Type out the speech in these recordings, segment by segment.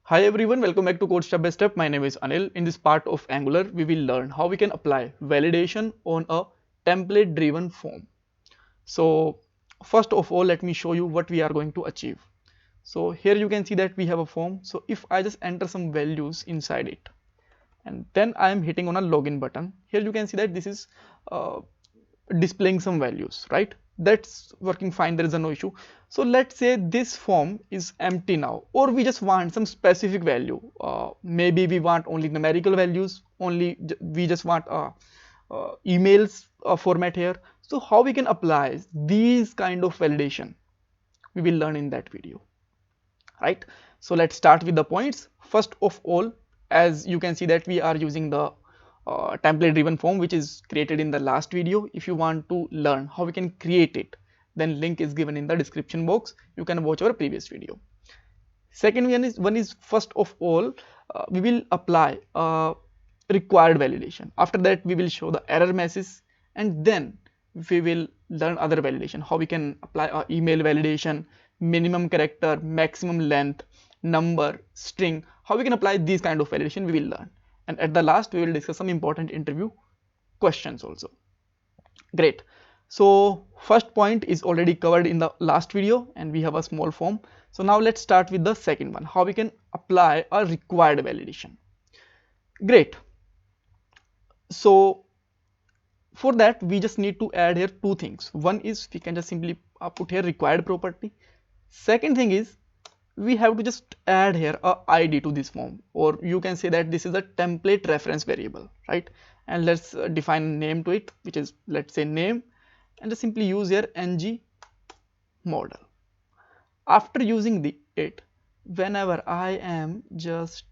Hi everyone, welcome back to Code Step by Step. My name is Anil. In this part of Angular, we will learn how we can apply validation on a template driven form. So first of all, let me show you what we are going to achieve. So here you can see that we have a form. So if I just enter some values inside it and then I am hitting on a login button, here you can see that this is uh, displaying some values, right? That's working fine, there is no issue. So let's say this form is empty now, or we just want some specific value. Maybe we want only numerical values, we just want emails format here. So how we can apply these kind of validation, we will learn in that video, right? So let's start with the points. First of all, as you can see that we are using the template driven form which is created in the last video. If you want to learn how we can create it, then link is given in the description box. You can watch our previous video. Second one is first of all, we will apply required validation. After that we will show the error message, and then we will learn other validation, how we can apply email validation, minimum character, maximum length, number, string, how we can apply these kind of validation we will learn. And at the last we will discuss some important interview questions also. Great. So first point is already covered in the last video and we have a small form. So now let's start with the second one, how we can apply a required validation. Great. So for that we just need to add here two things. One is we can just simply put here required property. Second thing is we have to just add here a id to this form, or you can say that this is a template reference variable, right? And let's define name to it, which is, let's say, name, and just simply use here ng model. After using it, whenever I am just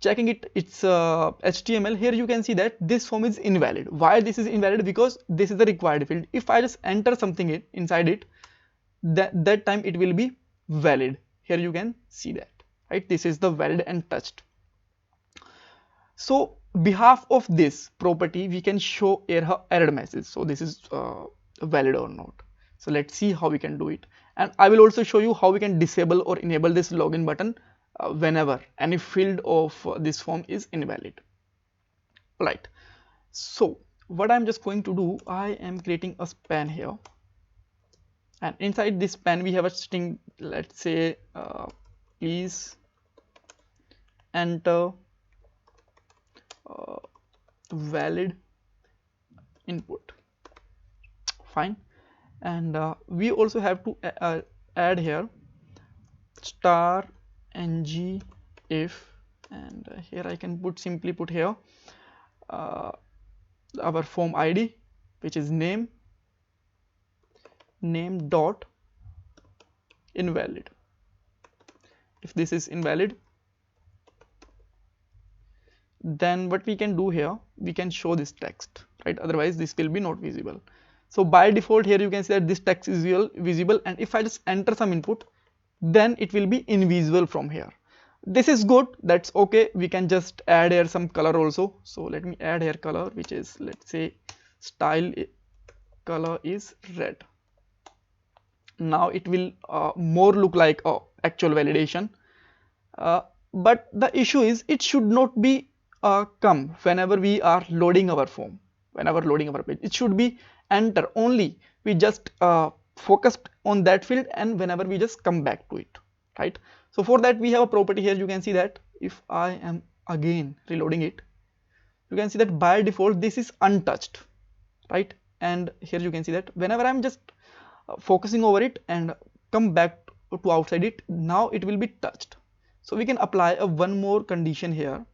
checking its HTML, here you can see that this form is invalid. Why this is invalid? Because this is the required field. If I just enter something inside it, that time it will be valid. Here you can see that, right? This is the valid and touched. So behalf of this property we can show error message. So this is valid or not. So let's see how we can do it, and I will also show you how we can disable or enable this login button whenever any field of this form is invalid, right? So what I'm just going to do, I am creating a span here, and inside this span we have a string. Let's say please enter valid input. Fine. And we also have to add here star ng if, and here I can simply put here our form id, which is name dot invalid. If this is invalid, then what we can do here, we can show this text, right? Otherwise this will be not visible. So by default here you can see that this text is visible, and if I just enter some input, then it will be invisible from here. This is good, that's okay. We can just add here some color also. So let me add here color, which is, let's say, style color is red. Now it will more look like actual validation, but the issue is it should not be come whenever we are loading our form, whenever loading our page. It should be enter only, we just focused on that field, and whenever we just come back to it, right? So for that we have a property here. You can see that if I am again reloading it, you can see that by default this is untouched, right? And here you can see that whenever I'm just focusing over it and come back to outside it, now it will be touched. So we can apply one more condition here.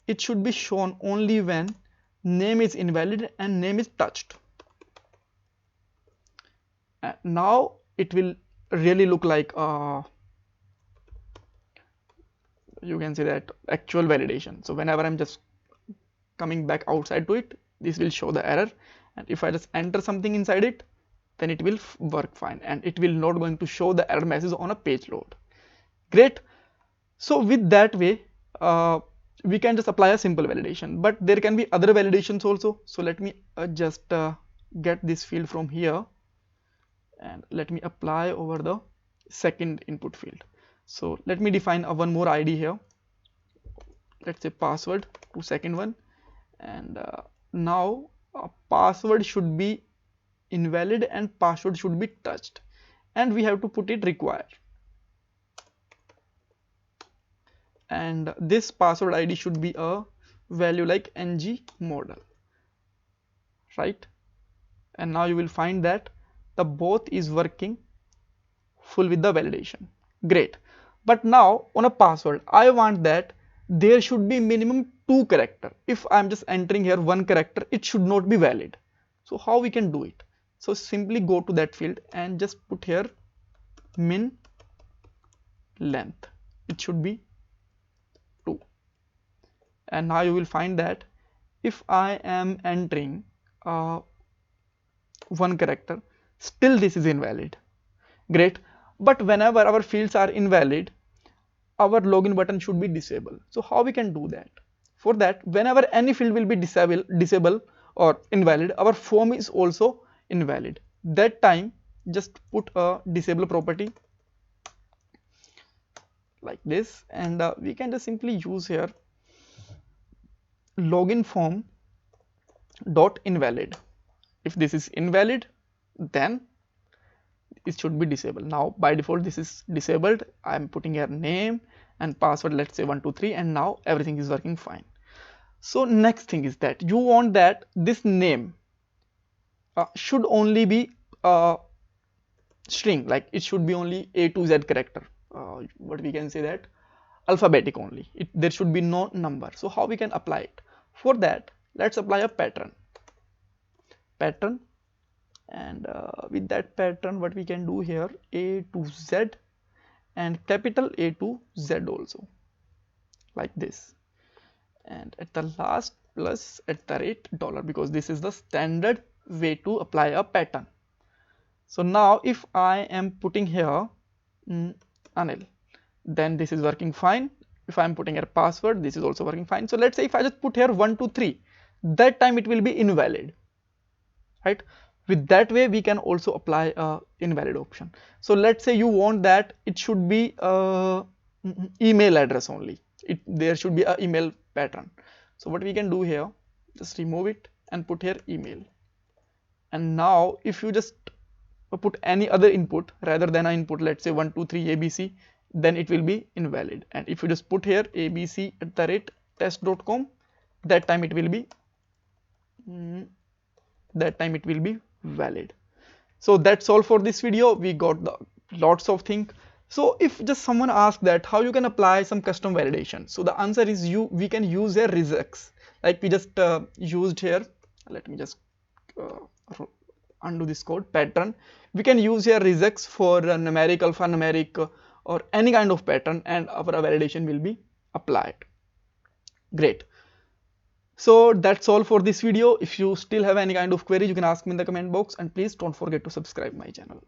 It should be shown only when name is invalid and name is touched. Now it will really look like you can say that actual validation. So whenever I'm just coming back outside to it, this will show the error, and if I just enter something inside it, then it will work fine, and it will not going to show the error message on a page load. Great. So with that way we can just apply a simple validation, but there can be other validations also. So let me just get this field from here, and let me apply over the second input field. So let me define a one more ID here. Let's say password to second one, and now password should be invalid and password should be touched, and we have to put it required, and this password ID should be a value like ng model, right? And now you will find that the both is working full with the validation. Great. But now on a password, I want that there should be minimum 2 character. If I'm just entering here 1 character, it should not be valid. So how we can do it? So simply go to that field and just put here min length. It should be 2. And now you will find that if I am entering 1 character, still this is invalid. Great. But whenever our fields are invalid, our login button should be disabled. So how we can do that? For that, whenever any field will be disable or invalid, our form is also invalid. That time just put a disable property like this, and we can just simply use here login form dot invalid. If this is invalid, then it should be disabled. Now by default this is disabled. I'm putting here name and password, let's say 123, and now everything is working fine. So next thing is that you want that this name should only be string, like it should be only A to Z character, what we can say that alphabetic only, there should be no number. So how we can apply it? For that, let's apply a pattern, and with that pattern what we can do here, A to Z and capital A to Z also, like this, and at the last plus $, because this is the standard way to apply a pattern. So now if I am putting here Anil, then this is working fine. If I am putting here password, this is also working fine. So let's say if I just put here 123, that time it will be invalid, right? With that way we can also apply a invalid option. So let's say you want that it should be email address only, there should be a email pattern. So what we can do here, just remove it and put here email, and now if you just put any other input rather than an input, let's say 123 ABC, then it will be invalid. And if you just put here abc@test.com, that time it will be valid. So that's all for this video. We got lots of things. So if just someone asks that how you can apply some custom validation, so the answer is we can use a regex, like we just used here. Let me just undo this code pattern. We can use here regex for numeric, alphanumeric, or any kind of pattern, and our validation will be applied. Great. So that's all for this video. If you still have any kind of query, you can ask me in the comment box, and please don't forget to subscribe my channel.